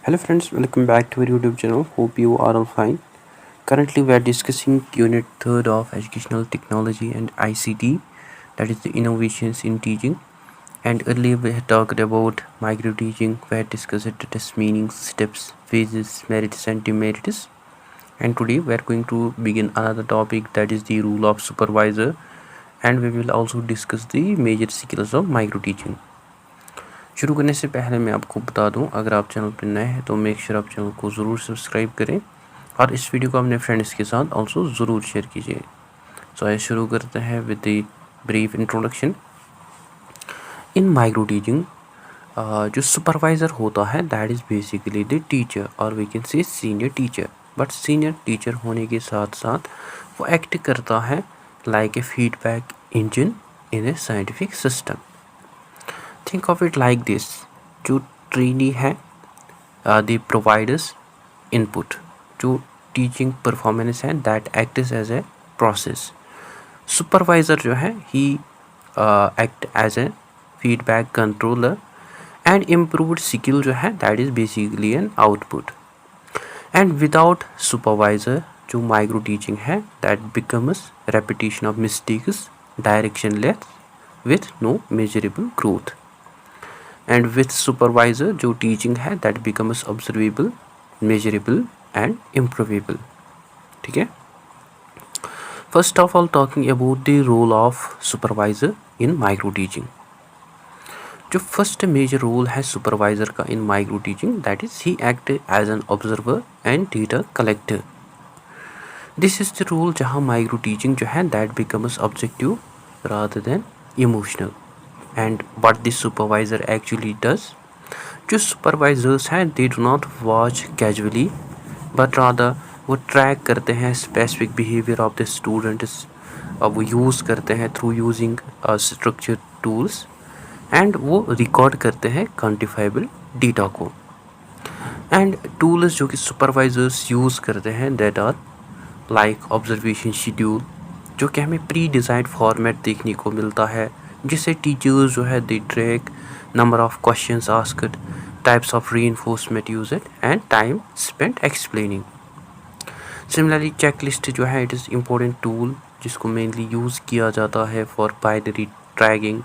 Hello friends, welcome back to our YouTube channel. Hope you are all fine. Currently we are discussing Unit 3rd of Educational Technology and ICT, that is the innovations in teaching. And earlier we had talked about micro teaching, we had discussed its meanings, steps, phases, merits and demerits. And today we are going to begin another topic, that is the role of supervisor, and we will also discuss the major skills of micro teaching. शुरू करने से पहले मैं आपको बता दूं, अगर आप चैनल पर नए हैं तो मेक श्योर आप चैनल को ज़रूर सब्सक्राइब करें और इस वीडियो को अपने फ्रेंड्स के साथ ऑल्सो ज़रूर शेयर कीजिए। सो आइए शुरू करते हैं with the brief introduction. In micro teaching जो सुपरवाइज़र होता है that is basically the teacher और we can say senior teacher. But senior teacher होने के साथ साथ वो एक्ट करता है like a feedback engine in a scientific system. Think of it like this, जो ट्रेनी है दे प्रोवाइडर्स इनपुट, जो टीचिंग परफॉर्मेंस है that acts as a process. Supervisor जो है he act as a feedback controller and improved skill जो है that is basically an output. And without supervisor जो micro teaching है that becomes repetition of mistakes, directionless with no measurable growth. And with supervisor जो teaching है that becomes observable, measurable and improvable. ठीक है। First of all talking about the role of supervisor in micro teaching. जो first major role है supervisor का in micro teaching that is he act as an observer and data collector. This is the role जहाँ micro teaching जो है that becomes objective rather than emotional. And what this supervisor actually does, जो supervisors हैं they do not watch casually but rather वो track करते हैं specific behaviour of the students, वो use करते हैं through using structure tools and वो record करते हैं क्वान्टिफाइबल डेटा को। एंड टूल्स जो कि सुपरवाइजर्स यूज़ करते हैं that are like observation schedule, जो कि हमें प्री डिज़ाइंड फॉर्मेट देखने को मिलता है जिससे टीचर्स जो है they track number of questions asked, types of reinforcement used and time spent explaining. Similarly checklist जो है इट इज़ इम्पोर्टेंट टूल जिसको मेनली यूज़ किया जाता है for binary tracking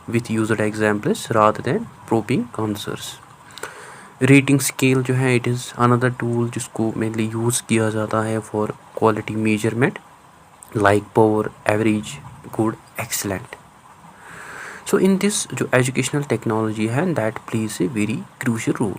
with used examples rather than probing answers. Rating scale जो है it is another tool जिसको mainly use किया जाता है for quality measurement like poor, average, good, excellent. So in this जो एजुकेशनल टेक्नोलॉजी है that plays a very crucial role.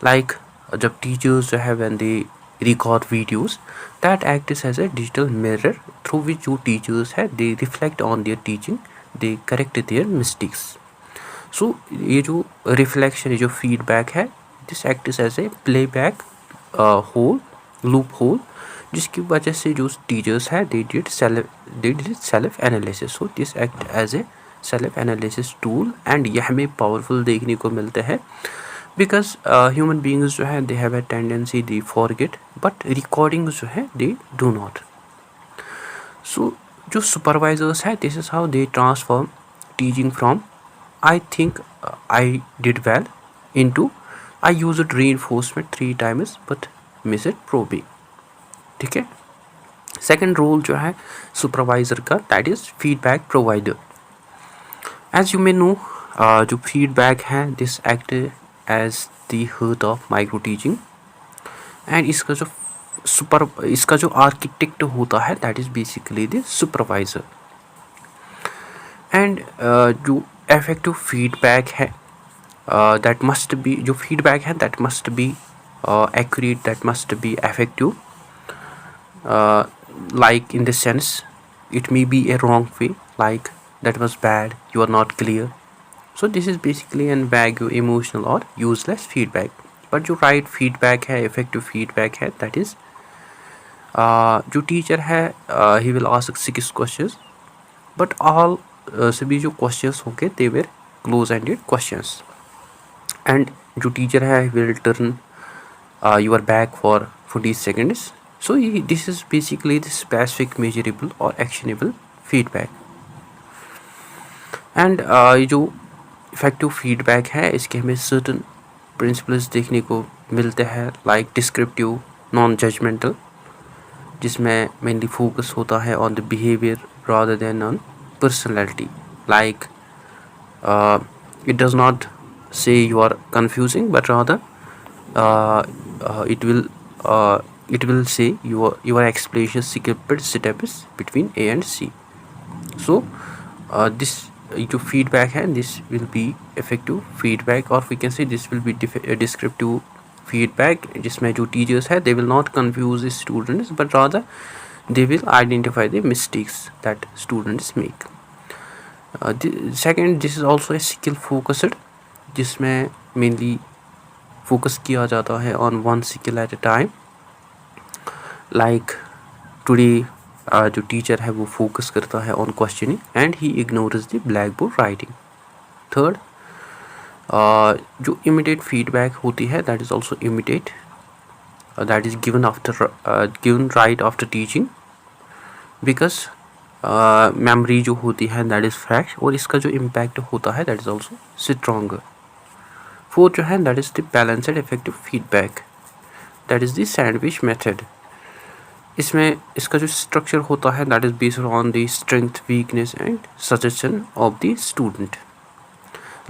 Like जब teachers जो है when they record videos that acts as a digital mirror through which जो teachers है they reflect on their teaching, they correct their mistakes. So ये जो reflection, ये जो feedback है this acts as a playback whole, loop whole, जिसकी वजह से जो टीचर्स है they did self analysis. So this act as a self analysis tool and यह हमें पावरफुल देखने को मिलते हैं बिकॉज ह्यूमन बींग्स जो है they have a tendency they forget but recording जो है दे डू नॉट। सो जो सुपरवाइजर्स है this is how they transform teaching from I think I did well into I used reinforcement 3 times but miss it probing. ठीक है। Second role जो है supervisor का that is feedback provider. As you may know जो feedback है this act as the heart of micro teaching and इसका जो architect होता है that is basically the supervisor. And जो इफेक्टिव फीडबैक है दैट मस्ट बी, जो फीडबैक है that must be accurate, that must be effective, like in the sense it may be a wrong way, like that was bad, you are not clear. So this is basically an vague, emotional or useless feedback. but जो right feedback है, effective feedback है, that is जो teacher है he will ask 6 questions but all सभी जो questions होंगे they were close-ended questions and जो teacher है he will turn your back for 40 seconds. So this is basically the specific, measurable or actionable feedback. And ये जो effective feedback है इसके हमें certain principles देखने को मिलते हैं लाइक डिस्क्रिप्टिव, नॉन जजमेंटल, जिसमें मेनली फोकस होता है on the behaviour rather than on personality. Like it does not say you are confusing, but rather uh, uh, it will uh, it will say your explanation steps between A and C. So this जो feedback है, this will be effective feedback, or we can say this will be descriptive feedback, जिसमें जो teachers है they will not confuse the students, but rather they will identify the mistakes that students make. Second, this is also a skill focused, जिसमें mainly focus किया जाता है on one skill eight A time. Like today जो teacher है वो focus करता है on questioning and he ignores the black board writing. Third, जो इमीडिएट फीडबैक होती है that is also immediate, that is given right after teaching, because memory जो होती है दैट इज़ फ्रेश, और इसका जो इम्पैक्ट होता है that is also stronger. Fourth जो है that is the balanced effective feedback, that is the sandwich method. इसमें इसका जो स्ट्रक्चर होता है that is based on the strength, weakness and suggestion of the student.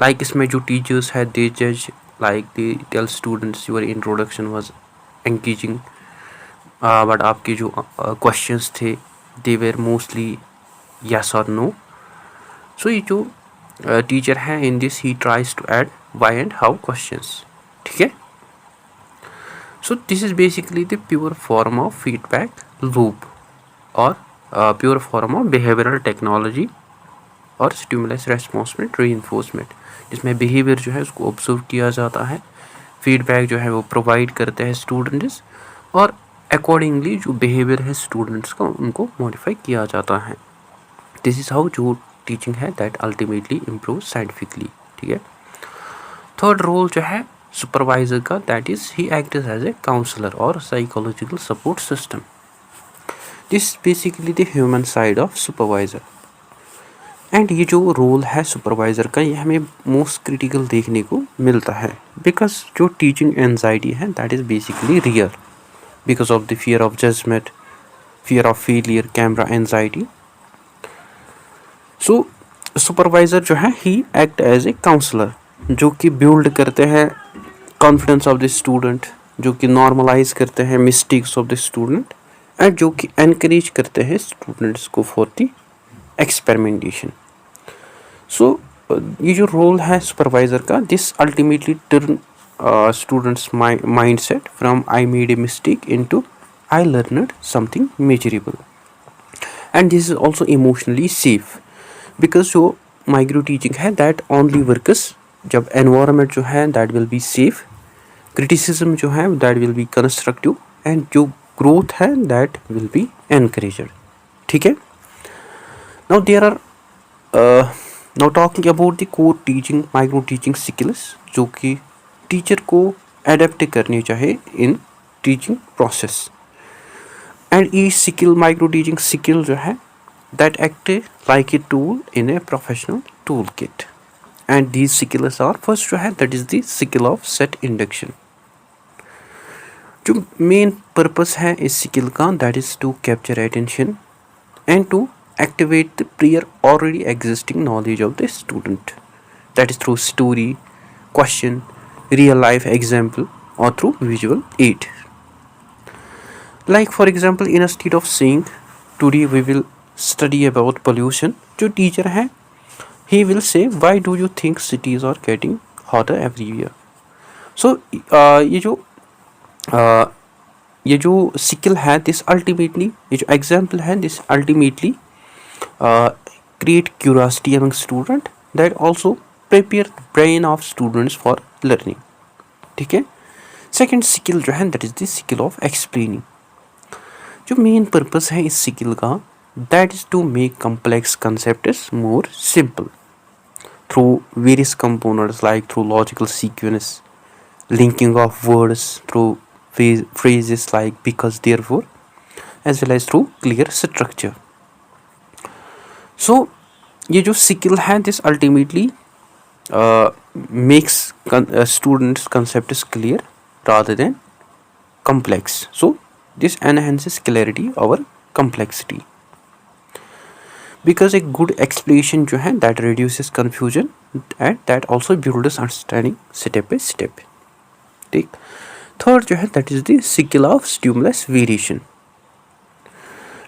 Like इसमें जो टीचर्स है दे जज, like they tell students your introduction was engaging, but आपके जो क्वेश्चंस थे दे वेर मोस्टली यस और नो. सो ये जो टीचर है in this he tries to add why and how questions. ठीक है. So this is basically the pure form of feedback loop or pure form of behavioral technology और stimulus response reinforcement, जिसमें behavior जो है उसको observe किया जाता है, feedback जो है वो provide करते हैं students, और accordingly जो behavior है students का उनको modify किया जाता है. This is how जो teaching है that ultimately improves scientifically. ठीक है. थर्ड रोल जो है सुपरवाइजर का, that is he act as a counsellor और psychological support system. This basically the human side of supervisor. And ये जो रोल है सुपरवाइजर का, ये हमें मोस्ट क्रिटिकल देखने को मिलता है, बिकॉज जो टीचिंग एंजाइटी है that is basically real because of the fear of judgement, fear of failure, camera anxiety. So supervisor जो है he act as a counsellor, जो कि बिल्ड करते हैं कॉन्फिडेंस ऑफ द स्टूडेंट, जो कि नॉर्मलाइज करते हैं mistakes of the student, and जो कि एनकरेज करते हैं स्टूडेंट्स को फॉर द एक्सपेरिमेंटेशन. सो ये जो रोल है सुपरवाइजर का, this ultimately turn students mind set from I made a mistake into I learned something measurable. And this is also emotionally safe, because जो माइक्रो टीचिंग है that only works जब environment जो है that will be safe, criticism जो है that will be constructive, and जो growth है that will be encouraged. ठीक है. Now there are now talking about the core teaching micro teaching skills, जो कि टीचर को एडेप्ट करनी चाहिए in teaching process. And E skill micro teaching skill जो है that act like a tool in a professional tool kit. And these skills are, first जो है that is the skill of set induction. जो main purpose है इस skill का that is to capture attention and to activate the prior already existing knowledge of the student, that is through story, question, real life example, or through visual aid. Like for example, instead of saying today we will study about pollution, जो teacher है he will say why do you think cities are getting hotter every year. So ये जो skill है this ultimately, ये जो example है this ultimately create curiosity among student that also prepare the brain of students for learning. ठीक है. Second skill जो है that is the skill of explaining. जो main purpose है इस skill का that is to make complex concepts more simple through various components, like through logical sequence, linking of words, through phrases like because, therefore, as well as through clear structure. So ये जो skill है this ultimately makes students concepts clear rather than complex. So this enhances clarity over complexity, because a good explanation जो है that reduces confusion and that also builds understanding step by step. ठीक. Third जो है that is the skill of stimulus variation.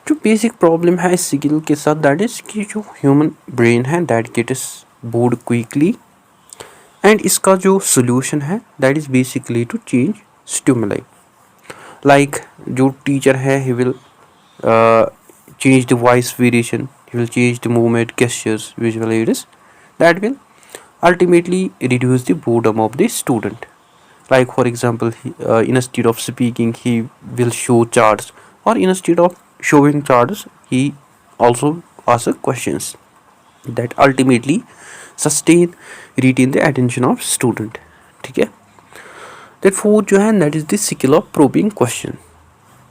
जो basic problem है इस skill के साथ दैट इज कि जो ह्यूमन ब्रेन है that gets bored quickly, and इसका जो सोल्यूशन है that is basically to change stimuli. Like जो टीचर है he will change the voice variation, he will change the movement, gestures, visual aids that will ultimately reduce the boredom of the student. Like for example, instead of speaking he will show charts, or instead of showing charts he also asks questions that ultimately sustain retain the attention of student. ठीक है. that fourth जो है that is the skill of probing question.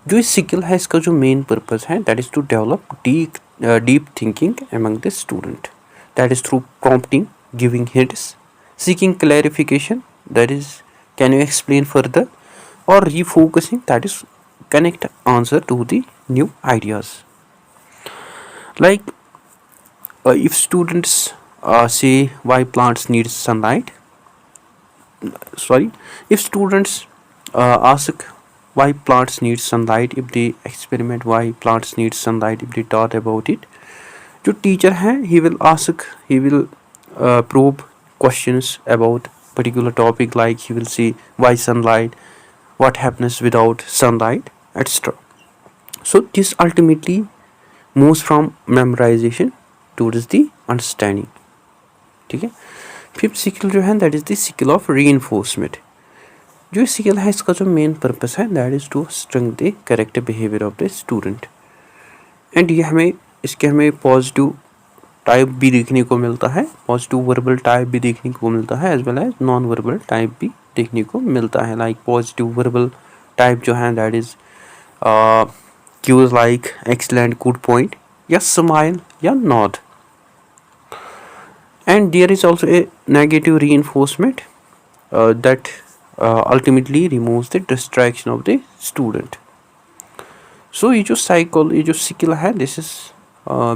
जो इस skill है इसका जो main purpose है that is to develop deep thinking among the student, that is through prompting, giving hints, seeking clarification that is can you explain further, और refocusing that is connect answer to the new ideas. Like if students say why plants need sunlight, sorry, if students ask why plants need sunlight, if they experiment why plants need sunlight, if they taught about it, जो teacher है he will ask, he will probe questions about particular topic, like he will say why sunlight, what happens without sunlight, etc. So this ultimately moves from memorization towards the understanding. ठीक है. Fifth skill जो है that is the skill of reinforcement. जो skill है इसका जो main purpose है that is to strength the correct behaviour of the student, and ये हमें पॉजिटिव टाइप भी देखने को मिलता है, पॉजिटिव वर्बल टाइप भी देखने को मिलता है, as well as non verbal type भी देखने को मिलता है. लाइक पॉजिटिव वर्बल टाइप जो है that is cues like excellent, good point, या स्माइल या nod. And there is also a negative reinforcement that ultimately removes the distraction of the student. So ये जो skill है this is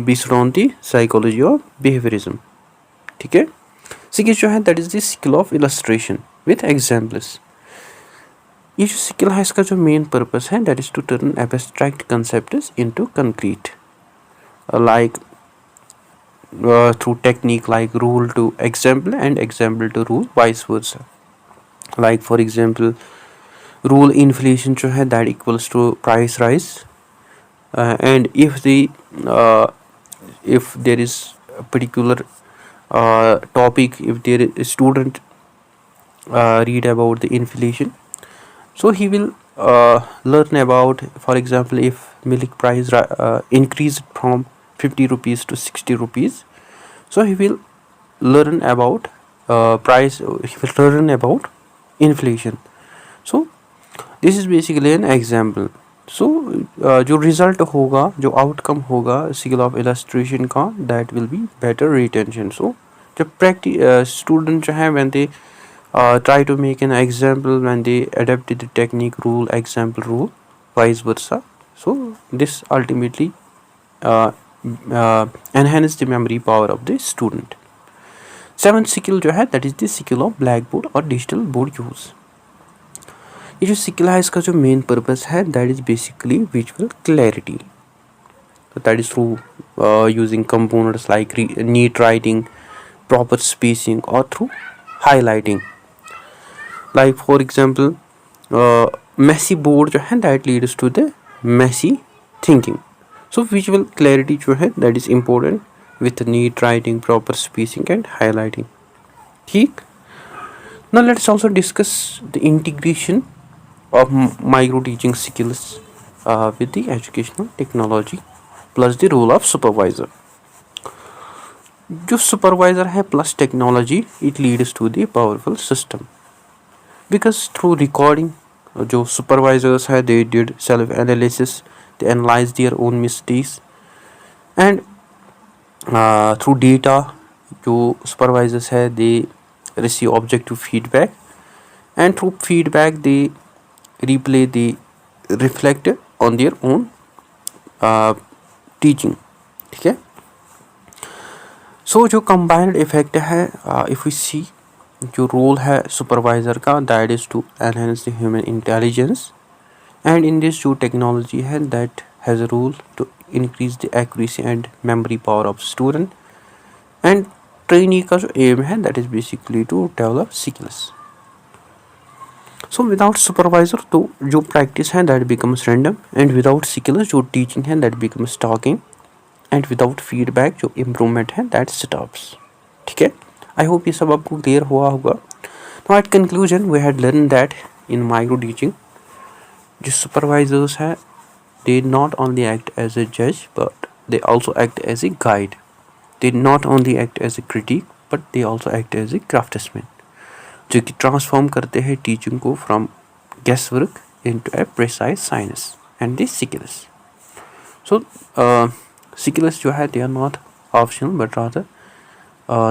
based on the psychology of behaviorism. ठीक है. skill जो है that is the skill of illustration with examples. ये जो skill है इसका जो main purpose है that is to turn abstract concepts into concrete, like through technique like rule to example and example to rule, vice versa. Like for example, rule inflation जो है that equals to price rise, and if there is a particular topic, if there is a student read about the inflation, so he will learn about, for example, if milk price increased from 50 rupees to 60 rupees, so he will learn about he will learn about inflation. So this is basically an example. So जो result होगा, जो outcome होगा skill of illustration का, that will be better retention. So जब student जो है when they try to make an example, when they adapt the technique, rule, example, rule, vice versa, so this ultimately enhance the memory power of the student. Seventh skill जो है that is the skill of blackboard और digital board use. ये जो skill है इसका जो main purpose है that is basically visual clarity. That is through using components like neat writing, proper spacing, और through highlighting. Like for example messy board जो है that leads to the messy thinking. So visual clarity जो है that is important with neat writing, proper spacing and highlighting. ठीक. Now let's also discuss the integration of micro teaching skills with the educational technology plus the role of supervisor. जो supervisor है plus technology, it leads to the powerful system, because through recording जो supervisors है they did self analysis, they analyze their own mistakes, and through data जो supervisors है they receive objective feedback, and through feedback they replay, they reflect on their own teaching. ठीक है. So जो combined effect है, if we see जो role है supervisor का, that is to enhance the human intelligence. And in this जो technology है that has a role to increase the accuracy and memory power of student. And trainee का जो aim है that is basically to develop skills. So without supervisor तो जो practice है that becomes random, and without skills जो teaching है that becomes talking, and without feedback जो improvement है दैट स्टॉप्स. ठीक है. आई होप ये सब आपको क्लियर हुआ होगा. Now at conclusion we had learn that in micro teaching जो सुपरवाइजर्स है they not only act as a judge but they also act as a guide. They not only act as a critic but they also act as a craftsman जो कि transform करते हैं teaching को from guess work into a precise science and the skills. So skills जो है they are not optional but rather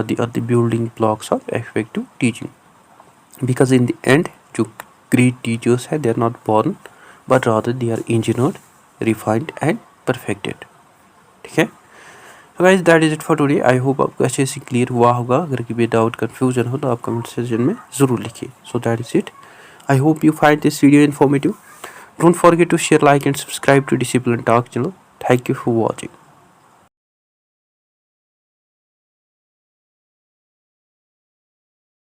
they are the building blocks of effective teaching because in the end जो great teachers है they are not born but rather they are engineered, refined and perfected. ठीक है. So guys that is it for today. I hope आपको अच्छे से clear हुआ होगा. अगर कोई डाउट कन्फ्यूजन हो तो आप कमेंट सेक्शन में ज़रूर लिखिए. So that is it. I hope you find this video informative. Don't forget to share, like and subscribe to Discipline Talk channel. Thank you for watching.